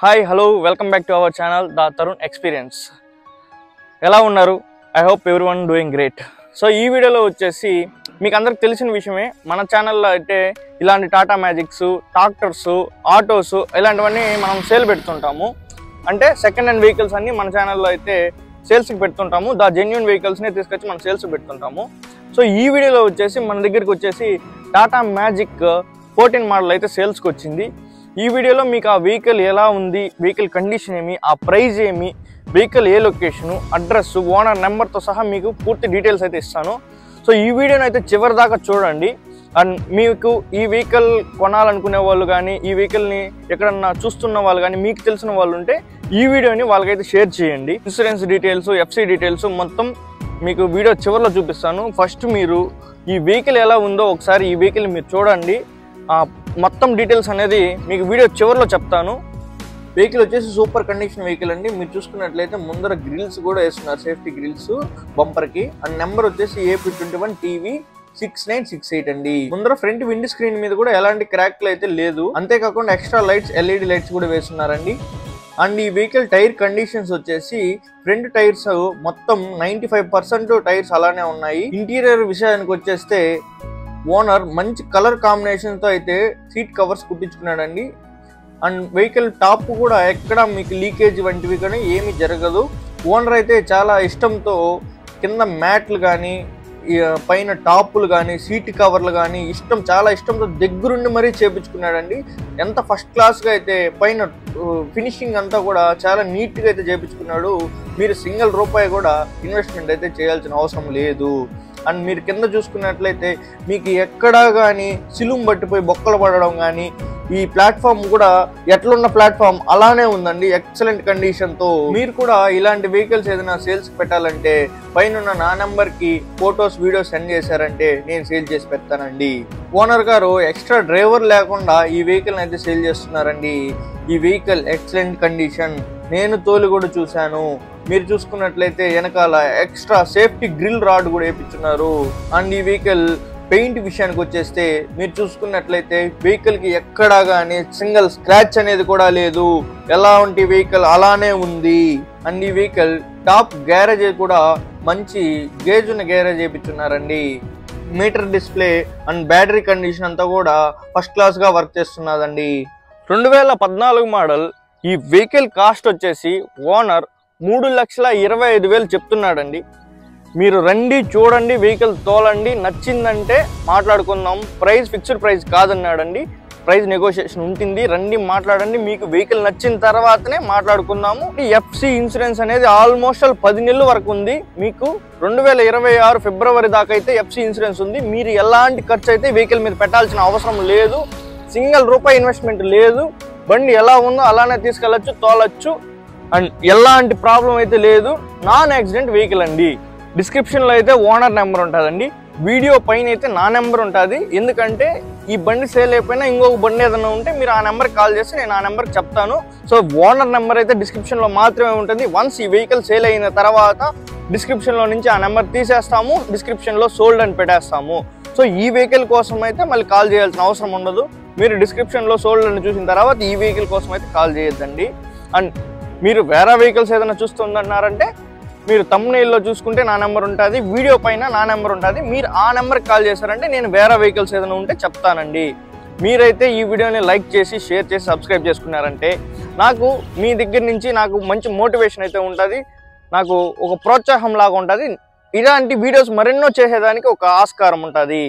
Hi hello welcome back to our channel the Tarun experience. ఎలా ఉన్నారు? I hope everyone doing great. So ఈ వీడియోలో వచ్చేసి మీకు అందరికి తెలిసిన విషయమే, మన ఛానల్లో అయితే ఇలాంటి టాటా మ్యాజిక్స్, ట్రాక్టర్స్, ఆటోస్ ఇలాంటివన్నీ మనం సేల్ పెడుతుంటాము. అంటే సెకండ్ హ్యాండ్ వెహికల్స్ అన్నీ మన ఛానల్లో అయితే సేల్స్కి పెడుతుంటాము. ద జెన్యూన్ వెహికల్స్ని తీసుకొచ్చి మనం సేల్స్కి పెడుతుంటాము. సో ఈ వీడియోలో వచ్చేసి మన దగ్గరికి వచ్చేసి టాటా మ్యాజిక్ 14 మోడల్ అయితే సేల్స్కి వచ్చింది. ఈ వీడియోలో మీకు ఆ వెహికల్ ఎలా ఉంది, వెహికల్ కండిషన్ ఏమి, ఆ ప్రైస్ ఏమి, వెహికల్ ఏ లొకేషను, అడ్రస్, ఓనర్ నెంబర్తో సహా మీకు పూర్తి డీటెయిల్స్ అయితే ఇస్తాను. సో ఈ వీడియోని అయితే చివరి దాకా చూడండి. అండ్ మీకు ఈ వెహికల్ కొనాలనుకునే వాళ్ళు కానీ, ఈ వెహికల్ని ఎక్కడన్నా చూస్తున్న వాళ్ళు కానీ, మీకు తెలిసిన వాళ్ళు ఉంటే ఈ వీడియోని వాళ్ళకైతే షేర్ చేయండి. ఇన్సూరెన్స్ డీటెయిల్స్, ఎఫ్సీ డీటెయిల్స్ మొత్తం మీకు వీడియో చివరిలో చూపిస్తాను. ఫస్ట్ మీరు ఈ వెహికల్ ఎలా ఉందో ఒకసారి ఈ వెహికల్ మీరు చూడండి. మొత్తం డీటెయిల్స్ అనేది మీకు వీడియో చివరిలో చెప్తాను. వెహికల్ వచ్చేసి సూపర్ కండిషన్ వెహికల్ అండి. మీరు చూసుకున్నట్లయితే ముందర గ్రిల్స్ కూడా వేస్తున్నారు, సేఫ్టీ గ్రిల్స్ బంపర్కి. అండ్ నెంబర్ వచ్చేసి AP21TV6968 అండి. ముందర ఫ్రంట్ విండ్ స్క్రీన్ మీద కూడా ఎలాంటి క్రాక్లు అయితే లేదు. అంతేకాకుండా ఎక్స్ట్రా లైట్స్, ఎల్ఈడి లైట్స్ కూడా వేస్తున్నారండి. అండ్ ఈ వెహికల్ టైర్ కండిషన్స్ వచ్చేసి ఫ్రంట్ టైర్స్ మొత్తం 95% టైర్స్ అలానే ఉన్నాయి. ఇంటీరియర్ విషయానికి వచ్చేస్తే ఓనర్ మంచి కలర్ కాంబినేషన్తో అయితే సీట్ కవర్స్ కుట్టించుకున్నాడండి. అండ్ వెహికల్ టాప్ కూడా ఎక్కడ మీకు లీకేజ్ వంటివి కానీ ఏమీ జరగదు. ఓనర్ అయితే చాలా ఇష్టంతో కింద మ్యాట్లు కానీ, పైన టాపులు కానీ, సీట్ కవర్లు కానీ చాలా ఇష్టంతో దగ్గరుండి మరీ చేపించుకున్నాడండి. ఎంత ఫస్ట్ క్లాస్గా అయితే పైన ఫినిషింగ్ అంతా కూడా చాలా నీట్గా అయితే చేపించుకున్నాడు. మీరు సింగిల్ రూపాయి కూడా ఇన్వెస్ట్మెంట్ అయితే చేయాల్సిన అవసరం లేదు. అండ్ మీరు కింద చూసుకున్నట్లయితే మీకు ఎక్కడా కానీ సిలుం పట్టిపోయి బొక్కలు పడడం కానీ, ఈ ప్లాట్ఫామ్ కూడా ఎట్లున్న ప్లాట్ఫామ్ అలానే ఉందండి, ఎక్సలెంట్ కండిషన్తో. మీరు కూడా ఇలాంటి వెహికల్స్ ఏదైనా సేల్స్కి పెట్టాలంటే పైన నా నెంబర్కి ఫొటోస్, వీడియోస్ సెండ్ చేశారంటే నేను సేల్ చేసి పెడతానండి. ఓనర్ గారు ఎక్స్ట్రా డ్రైవర్ లేకుండా ఈ వెహికల్ని అయితే సేల్ చేస్తున్నారండి. ఈ వెహికల్ ఎక్సలెంట్ కండిషన్, నేను తోలు కూడా చూశాను. మీరు చూసుకున్నట్లయితే వెనకాల ఎక్స్ట్రా సేఫ్టీ గ్రిల్ రాడ్ కూడా వేయించున్నారు. అండ్ ఈ వెహికల్ పెయింట్ విషయానికి వచ్చేస్తే మీరు చూసుకున్నట్లయితే వెహికల్కి ఎక్కడా కానీ సింగిల్ స్క్రాచ్ అనేది కూడా లేదు. ఎలాంటి వెహికల్ అలానే ఉంది. అండ్ ఈ వెహికల్ టాప్ గ్యారేజ్ కూడా మంచి గేజ్ ఉన్న గ్యారేజ్ వేయించున్నారండి. Meter display and battery condition అంతా కూడా ఫస్ట్ క్లాస్గా వర్క్ చేస్తున్నదండి. 2014 మోడల్ ఈ వెహికల్ కాస్ట్ వచ్చేసి ఓనర్ 3,25,000 చెప్తున్నాడండి. మీరు రండి, చూడండి, వెహికల్ తోలండి, నచ్చిందంటే మాట్లాడుకుందాం. ప్రైస్ ఫిక్స్డ్ ప్రైస్ కాదన్నాడండి, ప్రైస్ నెగోషియేషన్ ఉంటుంది. రండి, మాట్లాడండి, మీకు వెహికల్ నచ్చిన తర్వాతనే మాట్లాడుకుందాము. ఎఫ్సి ఇన్సూరెన్స్ అనేది ఆల్మోస్ట్ 10 నెలల వరకు ఉంది. మీకు 2026 ఫిబ్రవరి దాకా అయితే ఎఫ్సి ఇన్సూరెన్స్ ఉంది. మీరు ఎలాంటి ఖర్చు అయితే వెహికల్ మీద పెట్టాల్సిన అవసరం లేదు. సింగిల్ రూపాయి ఇన్వెస్ట్మెంట్ లేదు. బండి ఎలా ఉందో అలానే తీసుకెళ్ళచ్చు, తోలచ్చు. అండ్ ఎలాంటి ప్రాబ్లం అయితే లేదు. నాన్ యాక్సిడెంట్ వెహికల్ అండి. డిస్క్రిప్షన్లో అయితే ఓనర్ నెంబర్ ఉంటుందండి, వీడియో పైన అయితే నా నెంబర్ ఉంటుంది. ఎందుకంటే ఈ బండి సేల్ అయిపోయినా ఇంకొక బండి ఏదైనా ఉంటే మీరు ఆ నెంబర్కి కాల్ చేసి నేను ఆ నెంబర్కి చెప్తాను. సో ఓనర్ నెంబర్ అయితే డిస్క్రిప్షన్లో మాత్రమే ఉంటుంది. వన్స్ ఈ వెహికల్ సేల్ అయిన తర్వాత డిస్క్రిప్షన్లో నుంచి ఆ నెంబర్ తీసేస్తాము, డిస్క్రిప్షన్లో సోల్డ్ అని పెట్టేస్తాము. సో ఈ వెహికల్ కోసం అయితే మళ్ళీ కాల్ చేయాల్సిన అవసరం ఉండదు. మీరు డిస్క్రిప్షన్లో సోల్డ్ అని చూసిన తర్వాత ఈ వెహికల్ కోసం అయితే కాల్ చేయొద్దండి. అండ్ మీరు వేరే వెహికల్స్ ఏదైనా చూస్తుందన్నారంటే మీరు తమ్నెయిల్లో చూసుకుంటే నా నెంబర్ ఉంటుంది, వీడియో పైన నా నెంబర్ ఉంటుంది. మీరు ఆ నెంబర్కి కాల్ చేశారంటే నేను వేరే వెహికల్స్ ఏదైనా ఉంటే చెప్తానండి. మీరైతే ఈ వీడియోని లైక్ చేసి, షేర్ చేసి, సబ్స్క్రైబ్ చేసుకున్నారంటే నాకు మీ దగ్గర నుంచి నాకు మంచి మోటివేషన్ అయితే ఉంటుంది, నాకు ఒక ప్రోత్సాహం లాగా ఉంటుంది. ఇలాంటి వీడియోస్ మరెన్నో చేసేదానికి ఒక ఆస్కారం ఉంటుంది.